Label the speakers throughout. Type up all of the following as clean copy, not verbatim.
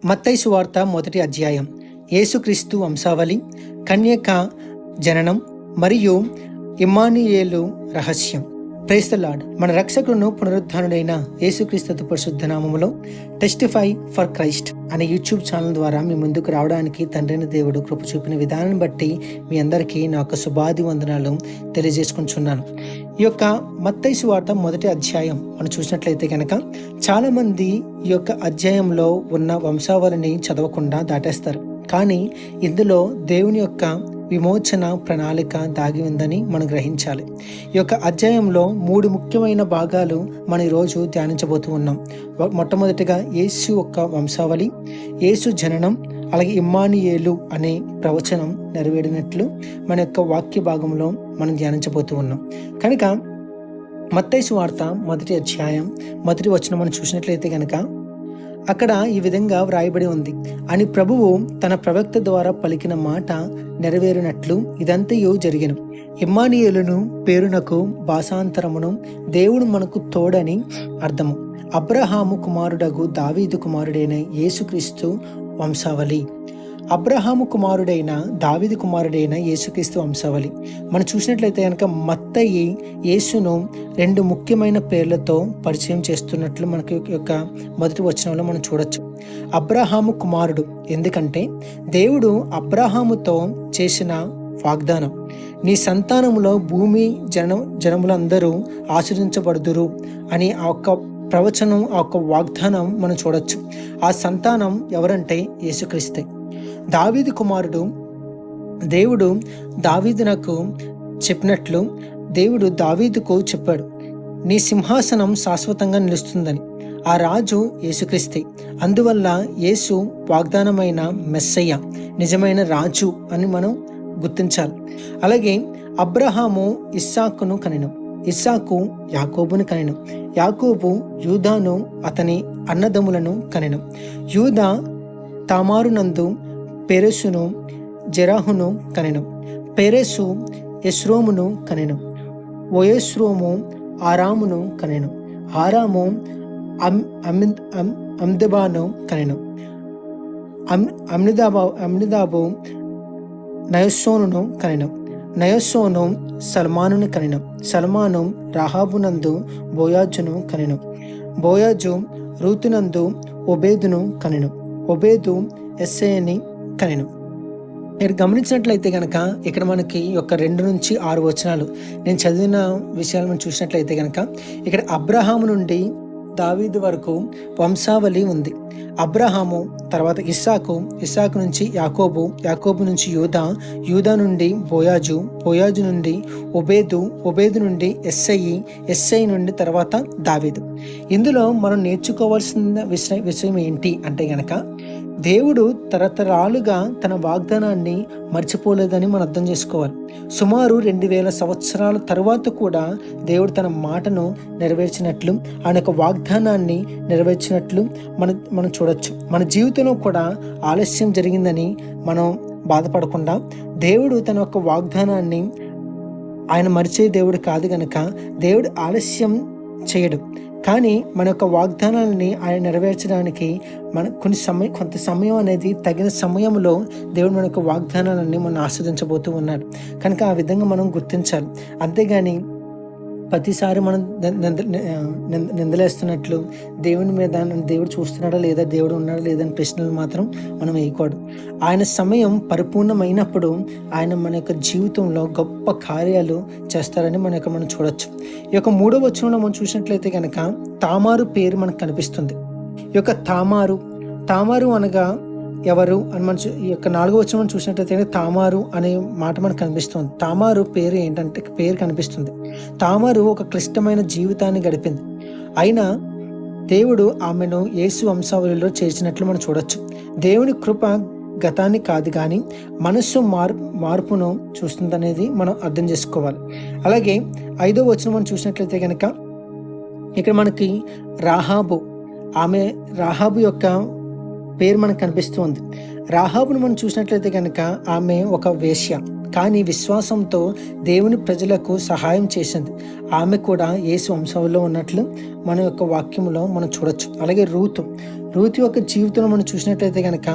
Speaker 1: మత్తయి సువార్త మొదటి అధ్యాయం. యేసుక్రీస్తు వంశావళి, కన్యక జననం మరియు ఇమ్మానుయేలు రహస్యం. Praise the Lord. మన రక్షకులను పునరుద్ధానుడైన యేసుక్రీస్తు పరిశుద్ధ నామములో టెస్టిఫై ఫర్ క్రైస్ట్ అనే యూట్యూబ్ ఛానల్ ద్వారా మీ ముందుకు రావడానికి తండ్రైన దేవుడు కృప చూపిన విధానం బట్టి మీ అందరికీ నా యొక్క శుభాది వందనాలు తెలియజేసుకుంటున్నాను. ఈ యొక్క మత్తయి సువార్త మొదటి అధ్యాయం మనం చూసినట్లయితే కనుక చాలా మంది ఈ యొక్క అధ్యాయంలో ఉన్న వంశావళిని చదవకుండా దాటేస్తారు. కానీ ఇందులో దేవుని యొక్క విమోచన ప్రణాళిక దాగి ఉందని మనం గ్రహించాలి. ఈ యొక్క అధ్యాయంలో 3 ముఖ్యమైన భాగాలు మనం ఈరోజు ధ్యానించబోతూ ఉన్నాం. మొట్టమొదటిగా యేసు యొక్క వంశావళి, యేసు జననం, అలాగే ఇమ్మానుయేలు అనే ప్రవచనం నెరవేరినట్లు మన యొక్క వాక్య భాగంలో మనం ధ్యానించబోతూ ఉన్నాం. కనుక మత్తయి సువార్త మొదటి అధ్యాయం మొదటి వచనం మనం చూసినట్లయితే కనుక అక్కడ ఈ విధంగా వ్రాయబడి ఉంది, అని ప్రభువు తన ప్రవక్త ద్వారా పలికిన మాట నెరవేరినట్లు ఇదంతయు జరిగెను. ఇమ్మానుయేలును పేరునకు భాషాంతరమును దేవుడు మనకు తోడని అర్థము. అబ్రహాము కుమారుడగు దావీదు కుమారుడైన యేసుక్రీస్తు వంశావళి. అబ్రహాము కుమారుడైన దావీదు కుమారుడైన యేసుక్రీస్తు వంశావళి. మనం చూసినట్లయితే కనుక మత్తయి యేసును 2 ముఖ్యమైన పేర్లతో పరిచయం చేస్తున్నట్లు మనకి యొక్క మొదటి వచనంలో మనం చూడొచ్చు. అబ్రహాము కుమారుడు, ఎందుకంటే దేవుడు అబ్రహాముతో చేసిన వాగ్దానం, నీ సంతానములో భూమి జనములందరూ ఆశ్రయించబడుదురు అని ఆ ఒక్క ప్రవచనం, ఆ ఒక్క వాగ్దానం మనం చూడొచ్చు. ఆ సంతానం ఎవరంటే యేసుక్రీస్తే. దావీదు కుమారుడు. దేవుడు దావీదునకు చెప్పినట్లు దేవుడు దావీదుకు చెప్పాడు, నీ సింహాసనం శాశ్వతంగా నిలుస్తుందని. ఆ రాజు యేసుక్రీస్తే. అందువల్ల యేసు వాగ్దానమైన మెస్సయ్య, నిజమైన రాజు అని మనం గుర్తించాలి. అలాగే అబ్రహాము ఇస్సాకును కనెను, ఇస్సాకు యాకోబును కనెను, యాకోబు యూదాను అతని అన్నదమ్ములను కనెను, యూదా తామారునందు పెరెసును జెరాహును కనెను, పెరెసు ఎస్రోమును కనెను, ఓయెస్రోము ఆరామును కనెను, ఆరాము అమ్దెబాను కనెను, అమ్నిదాబు నయస్సోనును కనెను, నయస్సోను సల్మానును కనెను, సల్మాను రాహాబునందు బోయాజును కనెను, బోయాజు రూతునందు ఒబేదును కనెను, ఒబేదు ఎస్సేని కనెను. మీరు గమనించినట్లయితే కనుక ఇక్కడ మనకి ఒక 2 నుంచి 6 వచనాలు నేను చదివిన విషయాలు మనం చూసినట్లయితే కనుక ఇక్కడ అబ్రహాము నుండి దావీదు వరకు వంశావళి ఉంది. అబ్రహాము తర్వాత ఇస్సాకు, ఇస్సాకు నుంచి యాకోబు, యాకోబు నుంచి యూదా, యూదా నుండి బోయాజు, బోయాజు నుండి ఒబేదు, ఒబేదు నుండి ఎస్సయి, ఎస్సయి నుండి తర్వాత దావీదు. ఇందులో మనం నేర్చుకోవాల్సిన విషయం ఏంటి అంటే గనక దేవుడు తరతరాలుగా తన వాగ్దానాన్ని మర్చిపోలేదని మనం అర్థం చేసుకోవాలి. సుమారు 2000 సంవత్సరాల తరువాత కూడా దేవుడు తన మాటను నెరవేర్చినట్లు, ఆయన యొక్క వాగ్దానాన్ని నెరవేర్చినట్లు మనం చూడొచ్చు. మన జీవితంలో కూడా ఆలస్యం జరిగిందని మనం బాధపడకుండా దేవుడు తన యొక్క వాగ్దానాన్ని ఆయన మరిచే దేవుడు కాదు గనక దేవుడు ఆలస్యం చేయడు. కానీ మన యొక్క వాగ్దానాలని ఆయన నెరవేర్చడానికి కొంత సమయం అనేది తగిన సమయంలో దేవుడు మన యొక్క వాగ్దానాలని మనం ఆస్వాదించబోతూ ఉన్నాడు. కనుక ఆ విధంగా మనం గుర్తించాలి. అంతేగాని ప్రతిసారి మనం నిందలేస్తున్నట్లు దేవుని మీద దేవుడు చూస్తున్నాడా లేదా, దేవుడు ఉన్నాడా లేదా అని ప్రశ్నలు మాత్రం మనం వేయకూడదు. ఆయన సమయం పరిపూర్ణమైనప్పుడు ఆయన మన యొక్క జీవితంలో గొప్ప కార్యాలు చేస్తారని మనం చూడొచ్చు. ఈ యొక్క 3వ వచనంలో మనం చూసినట్లయితే కనుక తామారు పేరు మనకు కనిపిస్తుంది. ఈ యొక్క తామారు అనగా ఎవరు అని మనం ఈ యొక్క 4వ వచనం చూసినట్లయితే తామారు అనే మాట మనకు కనిపిస్తుంది. తామారు పేరు ఏంటంటే పేరు కనిపిస్తుంది. తామారు ఒక క్లిష్టమైన జీవితాన్ని గడిపింది. అయినా దేవుడు ఆమెను యేసు వంశావళిలో చేర్చినట్లు మనం చూడొచ్చు. దేవుని కృప గతాన్ని కాదు కానీ మనస్సు మార్పును చూస్తుందనేది మనం అర్థం చేసుకోవాలి. అలాగే 5వ వచనం మనం చూసినట్లయితే కనుక ఇక్కడ మనకి రాహాబు యొక్క పేరు మనకు కనిపిస్తూ ఉంది. రాహాబును మనం చూసినట్లయితే కనుక ఆమె ఒక వేశ్య, కానీ విశ్వాసంతో దేవుని ప్రజలకు సహాయం చేసింది. ఆమె కూడా యేసు వంశంలో ఉన్నట్లు మన యొక్క వాక్యంలో మనం చూడొచ్చు. అలాగే రూతు యొక్క జీవితంలో మనం చూసినట్లయితే కనుక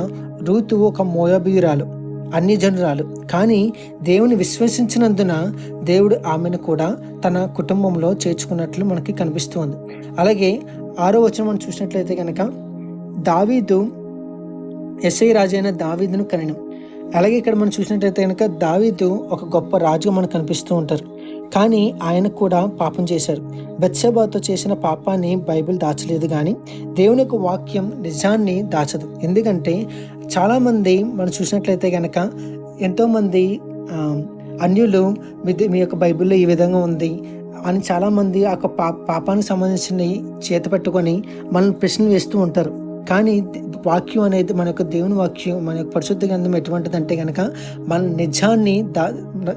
Speaker 1: రూతు ఒక మోయాబీయురాలు, అన్యజనురాలు, కానీ దేవుని విశ్వసించినందున దేవుడు ఆమెను కూడా తన కుటుంబంలో చేర్చుకున్నట్లు మనకి కనిపిస్తుంది. అలాగే 6వ వచనం మనం చూసినట్లయితే కనుక దావీదు యెష్షయి రాజు అయిన దావీదును కనెను. అలాగే ఇక్కడ మనం చూసినట్లయితే కనుక దావీదు ఒక గొప్ప రాజుగా మనకు కనిపిస్తూ ఉంటారు, కానీ ఆయన కూడా పాపం చేశారు. బత్షెబాతో చేసిన పాపాన్ని బైబిల్ దాచలేదు, కానీ దేవుని యొక్క వాక్యం నిజాన్ని దాచదు. ఎందుకంటే చాలామంది మనం చూసినట్లయితే కనుక ఎంతోమంది అన్యులు మీ యొక్క బైబిల్లో ఈ విధంగా ఉంది అని చాలామంది ఆ పాపానికి సంబంధించిన చేత పట్టుకొని మనల్ని ప్రశ్నలు వేస్తూ ఉంటారు. కానీ వాక్యం అనేది మన యొక్క దేవుని వాక్యం, మన యొక్క పరిశుద్ధ గ్రంథం ఎటువంటిదంటే కనుక మన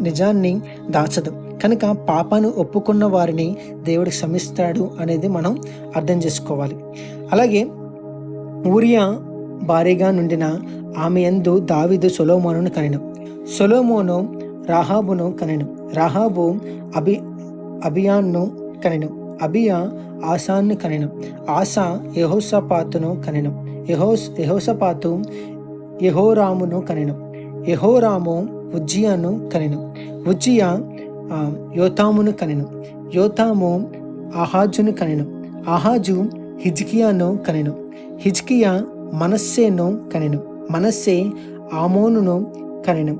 Speaker 1: నిజాన్ని దాచదు. కనుక పాపాన్ని ఒప్పుకున్న వారిని దేవుడు క్షమిస్తాడు అనేది మనం అర్థం చేసుకోవాలి. అలాగే ఊరియా భార్యగా నుండిన ఆమె యందు దావీదు సొలొమోనును కనెను. సొలొమోను రాహాబును కనెను. రాహాబు అబియాను కనెను. అబియా ఆసాను కనెను. ఆసా యెహోషాపాతును కనెను. యెహోషాపాతు యెహోరామును కనెను. యెహోరాము ఉజ్జియాను కనెను. ఉజ్జియా యోతామును కనెను. యోతాము ఆహాజును కనెను. ఆహాజు హిజ్కియాను కనెను. హిజ్కియా మనస్సేను కనెను. మనస్సే ఆమోనును కనెను.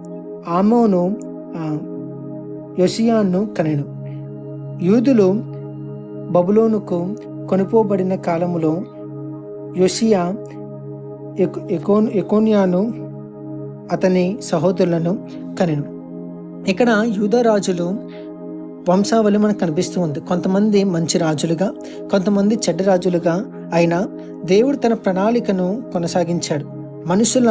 Speaker 1: ఆమోను యోషియాను కనెను. యూదులు బబులోనుకు కొనుపోబడిన కాలములో యోషియా ఎకోన్యాను అతని సహోదరులను కనెను. ఇక్కడ యూదా రాజులు వంశావళి మనకు కనిపిస్తూ ఉంది. కొంతమంది మంచి రాజులుగా, కొంతమంది చెడ్డ రాజులుగా అయినా దేవుడు తన ప్రణాళికను కొనసాగించాడు. మనుషుల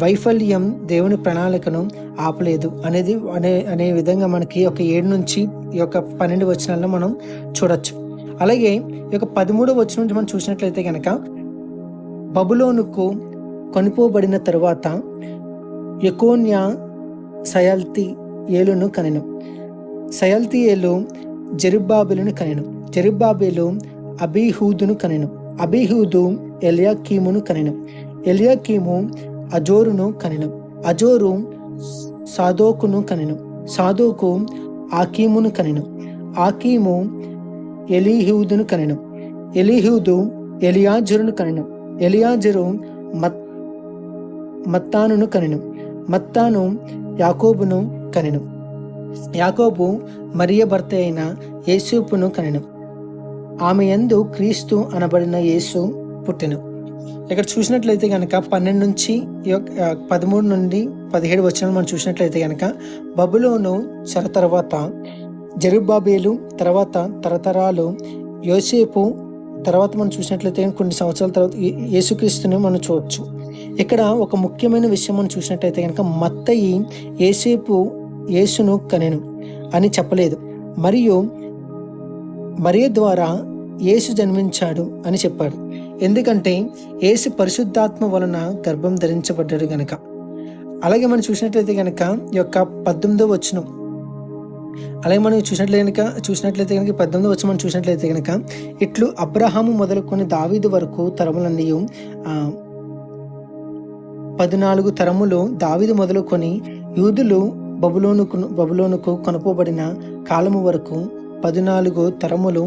Speaker 1: వైఫల్యం దేవుని ప్రణాళికను ఆపలేదు అనే విధంగా మనకి ఒక 7 నుంచి ఈ యొక్క 12 వచనాల్లో మనం చూడొచ్చు. అలాగే ఈ యొక్క 13వ వచనం నుంచి మనం చూసినట్లయితే కనుక బబులోనుకు కొనిపోబడిన తరువాత యెకోన్యా షయల్తీయేలును కనెను. షయల్తీయేలు జెరుబ్బాబెలును కనెను. జెరుబ్బాబెలు అబీహూదును కనెను. అబీహూదు ఎల్యాకీమును కనెను. ఎల్యాకీము అజోరును కనెను. అజోరు సాదోకును కనెను. సాదోకు ఆకీమును కనెను. ఆకీము ఎలీహూదును కనెను. ఎలీహూదు ఎలియాజరును కనెను. ఎలియాజరు మత్తానును కనెను. మత్తాను యాకోబును కనెను. యాకోబు మరియ భర్త అయిన యేసూపును కనెను. ఆమె యందు క్రీస్తు అనబడిన యేసు పుట్టెను. ఇక్కడ చూసినట్లయితే కనుక 12 నుంచి 13 నుండి 17 వచనాలు మనం చూసినట్లయితే కనుక బబులోను చెర తర్వాత జెరుబ్బాబెలు, తర్వాత తరతరాలు యోసేపు, తర్వాత మనం చూసినట్లయితే కొన్ని సంవత్సరాల తర్వాత యేసుక్రీస్తుని మనం చూడవచ్చు. ఇక్కడ ఒక ముఖ్యమైన విషయం మనం చూసినట్లయితే కనుక మత్తయి యేసును కనెను అని చెప్పలేదు, మరియు మరియ ద్వారా యేసు జన్మించాడు అని చెప్పాడు. ఎందుకంటే యేసు పరిశుద్ధాత్మ వలన గర్భం ధరించబడ్డాడు గనక. అలాగే మనం చూసినట్లయితే కనుక ఈ యొక్క 18వ వచనం, అలాగే మనం చూసినట్లయితే కనుక 18వ వచనం మనం చూసినట్లయితే కనుక ఇట్లు అబ్రహాము మొదలుకొని దావీదు వరకు తరములన్నీ 14 తరములు దావీదు మొదలుకొని యూదులు బబులోనుకు కొనుపోబడిన కాలము వరకు 14 తరములు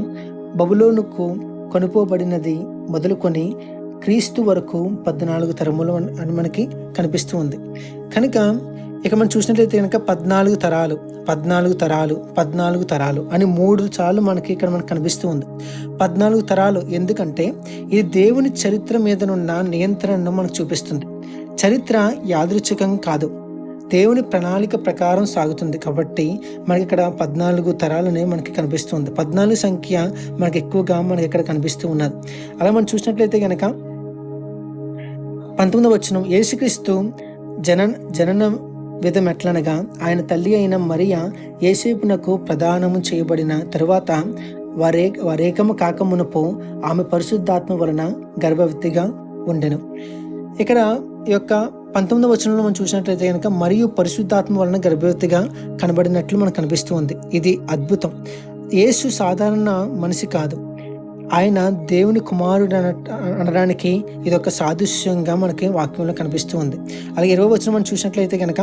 Speaker 1: బబులోనుకు కొనుపోబడినది మొదలుకొని క్రీస్తు వరకు 14 తరములు అని మనకి కనిపిస్తూ ఉంది. కనుక ఇక మనం చూసినట్లయితే కనుక 14 తరాలు అని 3 సార్లు మనకి ఇక్కడ మనకు కనిపిస్తూ ఉంది. 14 తరాలు ఎందుకంటే ఇది దేవుని చరిత్ర మీదనున్న నియంత్రణను మనకు చూపిస్తుంది. చరిత్ర యాదృచ్ఛికం కాదు, దేవుని ప్రణాళిక ప్రకారం సాగుతుంది. కాబట్టి మనకి ఇక్కడ 14 తరాలనే మనకి కనిపిస్తుంది. 14 సంఖ్య మనకి ఎక్కువగా మనకి ఇక్కడ కనిపిస్తూ ఉన్నది. అలా మనం చూసినట్లయితే కనుక 19వ వచనం, యేసుక్రీస్తు జనన విధం ఎట్లనగా ఆయన తల్లి అయిన మరియ యేసేపునకు ప్రదానము చేయబడిన తరువాత వారేకము కాకమునపు ఆమె పరిశుద్ధాత్మ వలన గర్భవతిగా ఉండెను. ఇక్కడ ఈ యొక్క 19వ వచనంలో మనం చూసినట్లయితే కనుక మరియు పరిశుద్ధాత్మ వలన గర్భవతిగా కనబడినట్లు మనకు కనిపిస్తూ ఉంది. ఇది అద్భుతం. యేసు సాధారణ మనిషి కాదు, ఆయన దేవుని కుమారుడు అనడానికి ఇది ఒక సాదృశ్యంగా మనకి వాక్యంలో కనిపిస్తూ ఉంది. అలాగే 20వ వచనం మనం చూసినట్లయితే కనుక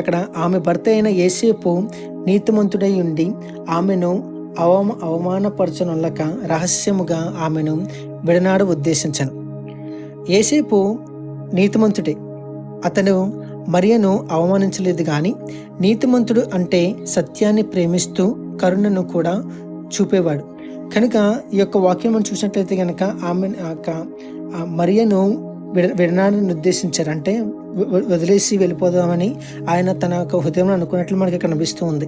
Speaker 1: అక్కడ ఆమె భర్త అయిన యేసేపు నీతిమంతుడై ఉండి ఆమెను అవమానపరచనొల్లక రహస్యముగా ఆమెను విడనాడు ఉద్దేశించను. యేసేపు నీతిమంతుడే, అతను మరియను అవమానించలేదు. కానీ నీతిమంతుడు అంటే సత్యాన్ని ప్రేమిస్తూ కరుణను కూడా చూపేవాడు. కనుక ఈ యొక్క వాక్యం మనం చూసినట్లయితే కనుక ఆమె మరియను విడనాడని ఉద్దేశించారు, అంటే వదిలేసి వెళ్ళిపోదామని ఆయన తన యొక్క హృదయంలో అనుకున్నట్లు మనకి కనిపిస్తూ ఉంది.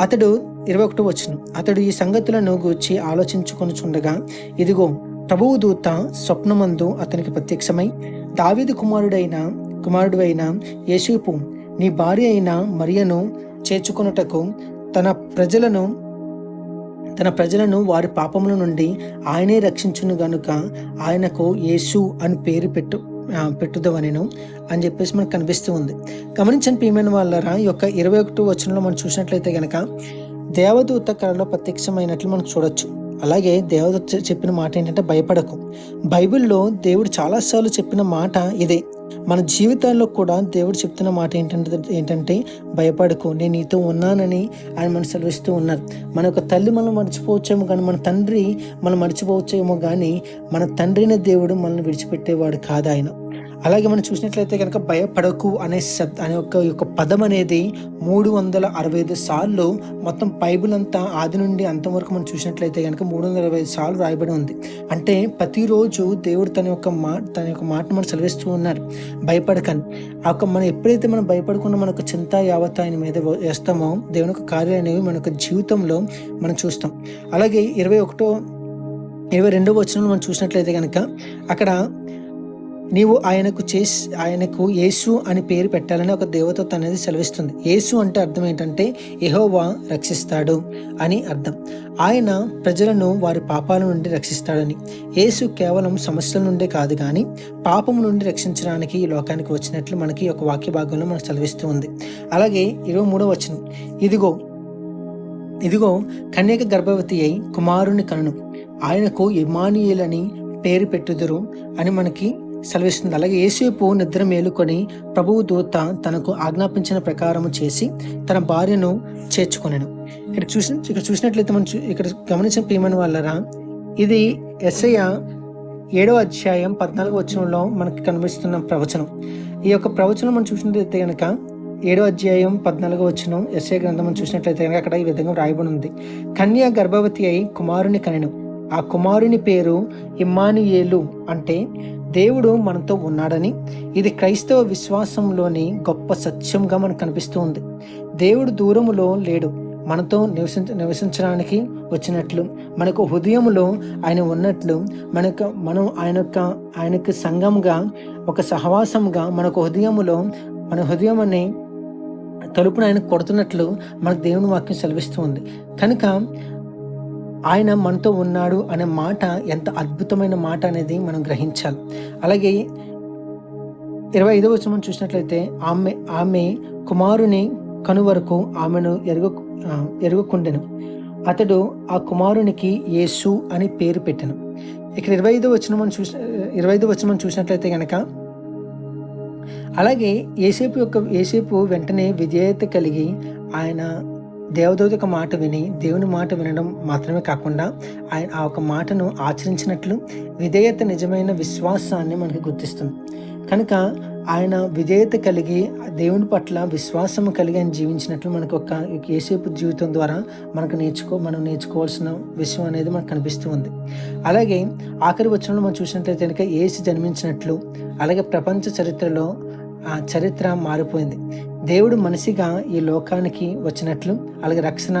Speaker 1: అతడు 21వ వచనం, అతడు ఈ సంగతులను గూర్చి ఆలోచించుకొనుచుండగా ఇదిగో ప్రభువు దూత స్వప్నమందు అతనికి ప్రత్యక్షమై, దావీదు కుమారుడు అయిన యేసేపు, నీ భార్య అయిన మరియను చేర్చుకొనుటకు తన ప్రజలను వారి పాపముల నుండి ఆయనే రక్షించును గనుక ఆయనకు యేసు అని పేరు పెట్టుదవనెను అని చెప్పేసి మనకు కనిపిస్తూ ఉంది. గమనించండి ప్రియమైన వాళ్ళరా, ఈ యొక్క 21వ వచనంలో మనం చూసినట్లయితే కనుక దేవదూత కళలో ప్రత్యక్షమైనట్లు మనం చూడొచ్చు. అలాగే దేవదూత చెప్పిన మాట ఏంటంటే భయపడకు. బైబిల్లో దేవుడు చాలాసార్లు చెప్పిన మాట ఇదే. మన జీవితాల్లో కూడా దేవుడు చెప్తున్న మాట ఏంటంటే భయపడకు, నేను నీతో ఉన్నానని ఆయన మనం సెలవిస్తూ ఉన్నారు. మన యొక్క తల్లి మనం మర్చిపోవచ్చేమో కానీ మన తండ్రి మనం మర్చిపోవచ్చేమో కానీ మన తండ్రిని దేవుడు మనల్ని విడిచిపెట్టేవాడు కాదు ఆయన. అలాగే మనం చూసినట్లయితే కనుక భయపడకు అనే యొక్క పదం అనేది 365 సార్లు మొత్తం బైబిల్ అంతా ఆది నుండి అంతం వరకు మనం చూసినట్లయితే కనుక 365 సార్లు రాయబడి ఉంది. అంటే ప్రతిరోజు దేవుడు తన యొక్క మాట మనం సెలవిస్తూ ఉన్నారు, భయపడకని. మనం ఎప్పుడైతే మనం భయపడకుండా మన యొక్క చింత యావత్ ఆయన మీద వేస్తామో దేవుని యొక్క కార్యాలు అనేవి మన యొక్క జీవితంలో మనం చూస్తాం. అలాగే 22వ వచనంలో మనం చూసినట్లయితే కనుక అక్కడ నీవు ఆయనకు యేసు అని పేరు పెట్టాలని ఒక దేవదూత అనేది సెలవిస్తుంది. యేసు అంటే అర్థం ఏంటంటే యెహోవా రక్షిస్తాడు అని అర్థం. ఆయన ప్రజలను వారి పాపాల నుండి రక్షిస్తాడని. యేసు కేవలం సమస్యల నుండే కాదు కానీ పాపం నుండి రక్షించడానికి ఈ లోకానికి వచ్చినట్లు మనకి ఒక వాక్య భాగంలో మనకు సెలవిస్తూ ఉంది. అలాగే 23వ వచనం, ఇదిగో కన్యక గర్భవతి అయి కుమారుని కనును, ఆయనకు ఇమ్మానుయేల్ అని పేరు పెట్టుదురు అని మనకి సెలవిస్తుంది. అలాగే యేసేపు నిద్ర మేలుకొని ప్రభువు దూత తనకు ఆజ్ఞాపించిన ప్రకారము చేసి తన భార్యను చేర్చుకొనెను. ఇక్కడ చూసినట్లయితే మనం ఇక్కడ గమనించిన ప్రియమైన వాళ్ళరా, ఇది యెషయా 7వ అధ్యాయం 14వ వచనంలో మనకి కనిపిస్తున్న ప్రవచనం. ఈ యొక్క ప్రవచనం మనం చూసినట్లయితే కనుక 7వ అధ్యాయం 14వ వచనం యెషయా గ్రంథం మనం చూసినట్లయితే కనుక అక్కడ ఈ విధంగా రాయబడి ఉంది. కన్య గర్భవతి అయి కుమారుని కనెను, ఆ కుమారుని పేరు ఇమ్మానుయేలు, అంటే దేవుడు మనతో ఉన్నాడని. ఇది క్రైస్తవ విశ్వాసంలోని గొప్ప సత్యంగా మనకు కనిపిస్తూ ఉంది. దేవుడు దూరములో లేడు, మనతో నివసించడానికి వచ్చినట్లు, మనకు హృదయములో ఆయన ఉన్నట్లు, మనం ఆయనకు సంఘంగా ఒక సహవాసంగా మన హృదయం అనే తలుపును ఆయన కొడుతున్నట్లు మనకు దేవుని వాక్యం సెలవిస్తూ ఉంది. కనుక ఆయన మనతో ఉన్నాడు అనే మాట ఎంత అద్భుతమైన మాట అనేది మనం గ్రహించాలి. అలాగే 25వ వచనం చూసినట్లయితే ఆమె కుమారుని కనువరకు ఆమెను ఎరుగకుండెను, అతడు ఆ కుమారునికి యేసు అని పేరు పెట్టెను. ఇక్కడ 25వ వచనం చూసినట్లయితే కనుక అలాగే యేసేపు వెంటనే విధేయత కలిగి ఆయన దేవదూత యొక్క మాట విని దేవుని మాట వినడం మాత్రమే కాకుండా ఆయన ఆ ఒక మాటను ఆచరించినట్లు విధేయత నిజమైన విశ్వాసాన్ని మనకి గుర్తిస్తుంది. కనుక ఆయన విధేయత కలిగి దేవుని పట్ల విశ్వాసం కలిగి ఆయన జీవించినట్లు మనకు ఒక యేసేపు జీవితం ద్వారా మనం నేర్చుకోవాల్సిన విషయం అనేది మనకు కనిపిస్తూ ఉంది. అలాగే ఆఖరి వచనంలో మనం చూసినట్లయితే కనుక యేసు జన్మించినట్లు, అలాగే ప్రపంచ చరిత్రలో ఆ చరిత్ర మారిపోయింది. దేవుడు మనిషిగా ఈ లోకానికి వచ్చినట్లు, అలాగే రక్షణ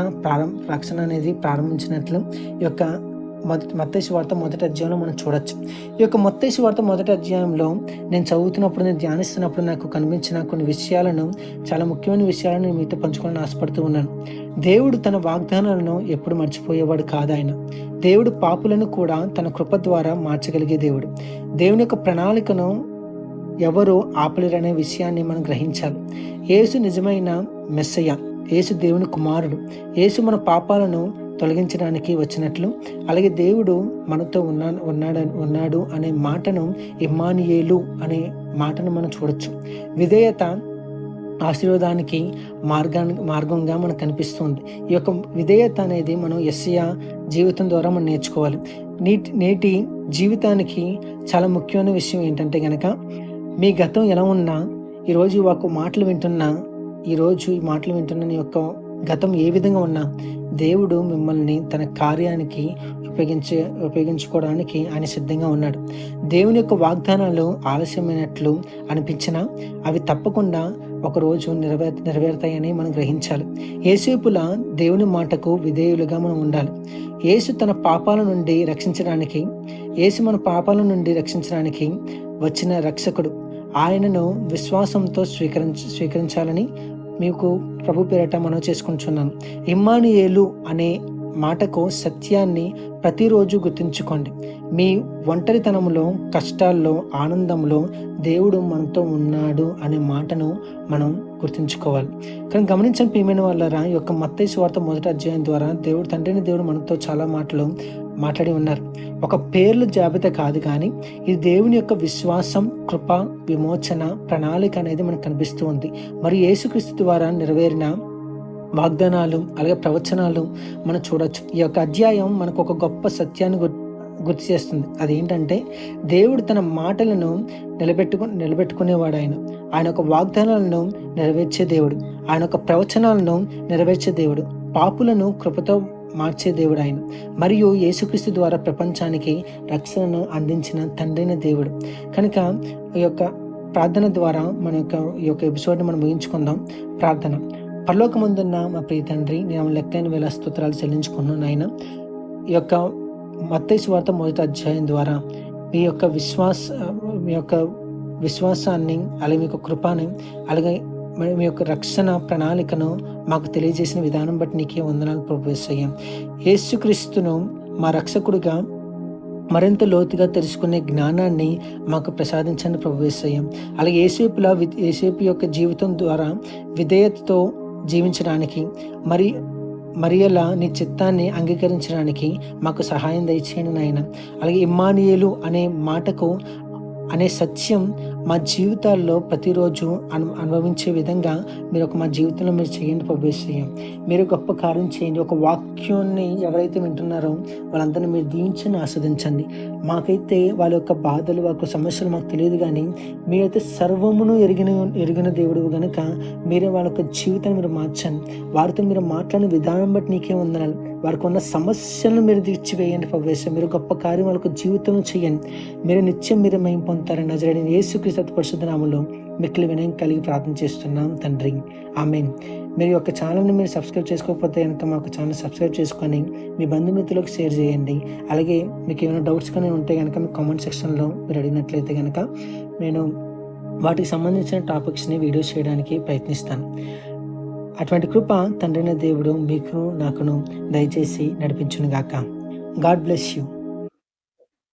Speaker 1: అనేది ప్రారంభించినట్లు ఈ యొక్క మత్తయి సువార్త మొదటి అధ్యాయంలో మనం చూడొచ్చు. ఈ యొక్క మత్తయి సువార్త మొదటి అధ్యాయంలో నేను చదువుతున్నప్పుడు, నేను ధ్యానిస్తున్నప్పుడు నాకు కనిపించిన కొన్ని విషయాలను, చాలా ముఖ్యమైన విషయాలను నేను మీతో పంచుకోవాలని ఆశపడుతూ ఉన్నాను. దేవుడు తన వాగ్దానాలను ఎప్పుడు మర్చిపోయేవాడు కాదు. ఆయన దేవుడు పాపులను కూడా తన కృప ద్వారా మార్చగలిగే దేవుడు. దేవుని యొక్క ప్రణాళికను ఎవరు ఆపలేరనే విషయాన్ని మనం గ్రహించాలి. యేసు నిజమైన మెస్సయ్య, యేసు దేవుని కుమారుడు. యేసు మన పాపాలను తొలగించడానికి వచ్చినట్లు, అలాగే దేవుడు మనతో ఉన్నాడు అనే మాటను, ఇమ్మానుయేలు అనే మాటను మనం చూడొచ్చు. విధేయత ఆశీర్వాదానికి మార్గంగా మనకు కనిపిస్తుంది. ఈ యొక్క విధేయత అనేది మనం యేసయ్య జీవితం ద్వారా మనం నేర్చుకోవాలి. నేటి జీవితానికి చాలా ముఖ్యమైన విషయం ఏంటంటే గనక, మీ గతం ఎలా ఉన్నా, ఈరోజు ఈ మాటలు వింటున్నా నీ యొక్క గతం ఏ విధంగా ఉన్నా, దేవుడు మిమ్మల్ని తన కార్యానికి ఉపయోగించుకోవడానికి ఆయన సిద్ధంగా ఉన్నాడు. దేవుని యొక్క వాగ్దానాలు ఆలస్యమైనట్లు అనిపించినా అవి తప్పకుండా ఒకరోజు నెరవేరుతాయని మనం గ్రహించాలి. యేసుపుల దేవుని మాటకు విధేయులుగా మనం ఉండాలి. యేసు మన పాపాల నుండి రక్షించడానికి వచ్చిన రక్షకుడు. ఆయనను విశ్వాసంతో స్వీకరించాలని మీకు ప్రభు పేరట మనం చేసుకుంటున్నాను. ఇమ్మానుయేలు అనే మాటకు సత్యాన్ని ప్రతిరోజు గుర్తుంచుకోండి. మీ ఒంటరితనంలో, కష్టాల్లో, ఆనందంలో దేవుడు మనతో ఉన్నాడు అనే మాటను మనం గుర్తుంచుకోవాలి. కానీ గమనించండి ప్రియమైన వాళ్ళారా, ఈ యొక్క మత్తయి సువార్త మొదటి అధ్యాయం ద్వారా దేవుడు మనతో చాలా మాటలు మాట్లాడి ఉన్నారు. ఒక పేర్ల జాబితా కాదు, కానీ ఇది దేవుని యొక్క విశ్వాసం, కృప, విమోచన ప్రణాళిక అనేది మనకు కనిపిస్తూ ఉంది. మరి యేసుక్రీస్తు ద్వారా నెరవేరిన వాగ్దానాలు, అలాగే ప్రవచనాలు మనం చూడొచ్చు. ఈ యొక్క అధ్యాయం మనకు ఒక గొప్ప సత్యాన్ని గుర్తు చేస్తుంది. అదేంటంటే, దేవుడు తన మాటలను నిలబెట్టుకునేవాడు. ఆయన యొక్క వాగ్దానాలను నెరవేర్చే దేవుడు. ఆయన యొక్క ప్రవచనాలను నెరవేర్చే దేవుడు. పాపులను కృపతో మార్చే దేవుడు ఆయన. మరియు యేసుక్రీస్తు ద్వారా ప్రపంచానికి రక్షణను అందించిన తండ్రైన దేవుడు. కనుక ఈ యొక్క ప్రార్థన ద్వారా ఈ యొక్క ఎపిసోడ్ని మనం ముగించుకుందాం. ప్రార్థన. పరలోకమందున్న మా ప్రియ తండ్రి, నేను లెక్కైన వేల స్తోత్రాలు చెల్లించుకున్నాను ఆయన. ఈ యొక్క మత్తయి సువార్త మొదటి అధ్యాయం ద్వారా మీ యొక్క విశ్వాసాన్ని, అలాగే మీ యొక్క కృపని, అలాగే మీ యొక్క రక్షణ ప్రణాళికను మాకు తెలియజేసిన విధానం బట్టి నీకే వందనాలు ప్రభు యేసయ్య. యేసుక్రీస్తును మా రక్షకుడిగా మరింత లోతుగా తెలుసుకునే జ్ఞానాన్ని మాకు ప్రసాదించండి ప్రభు యేసయ్య. అలాగే యేసేపు యొక్క జీవితం ద్వారా విధేయతతో జీవించడానికి, మరియలా నీ చిత్తాన్ని అంగీకరించడానికి మాకు సహాయం దయచేయండి నాయన. అలాగే ఇమ్మానుయేలు అనే సత్యం మా జీవితాల్లో ప్రతిరోజు అనుభవించే విధంగా మీరు మా జీవితంలో మీరు చేయండి ప్రభు యేసయ్య. మీరు గొప్ప కార్యం చేయండి. ఒక వాక్యాన్ని ఎవరైతే వింటున్నారో వాళ్ళందరినీ మీరు దీవించండి, ఆస్వాదించండి. మాకైతే వాళ్ళ యొక్క బాధలు, వాళ్ళ సమస్యలు మాకు తెలియదు, కానీ మీరైతే సర్వమును ఎరిగిన దేవుడు కనుక మీరే వాళ్ళ యొక్క జీవితాన్ని మీరు మార్చండి. వారితో మీరు మాట్లాడిన విధానం బట్టి నీకే వందనాలు. వారికి ఉన్న సమస్యలను మీరు తీర్చివేయండి ప్రభు యేసయ్య. మీరు గొప్ప కార్యం వాళ్ళ జీవితం చేయండి. మీరు నిత్యం మీరు మహిమ పొందుతారని నజరేయుడైన యేసుక్రీస్తు పరిశుద్ధ నామములో మిక్కిలి వినయం కలిగి ప్రార్థన చేస్తున్నాం తండ్రి, ఆమేన్. మీరు యొక్క ఛానల్ని మీరు సబ్స్క్రైబ్ చేసుకోకపోతే కనుక మాకు ఛానల్ సబ్స్క్రైబ్ చేసుకొని మీ బంధుమిత్రులకు షేర్ చేయండి. అలాగే మీకు ఏమైనా డౌట్స్ కానీ ఉంటే కనుక మీ కామెంట్ సెక్షన్లో మీరు అడిగినట్లయితే కనుక నేను వాటికి సంబంధించిన టాపిక్స్ని వీడియోస్ చేయడానికి ప్రయత్నిస్తాను. అటువంటి కృప తండ్రైన దేవుడు మీకు నాకును దయచేసి నడిపించును గాక. God bless you.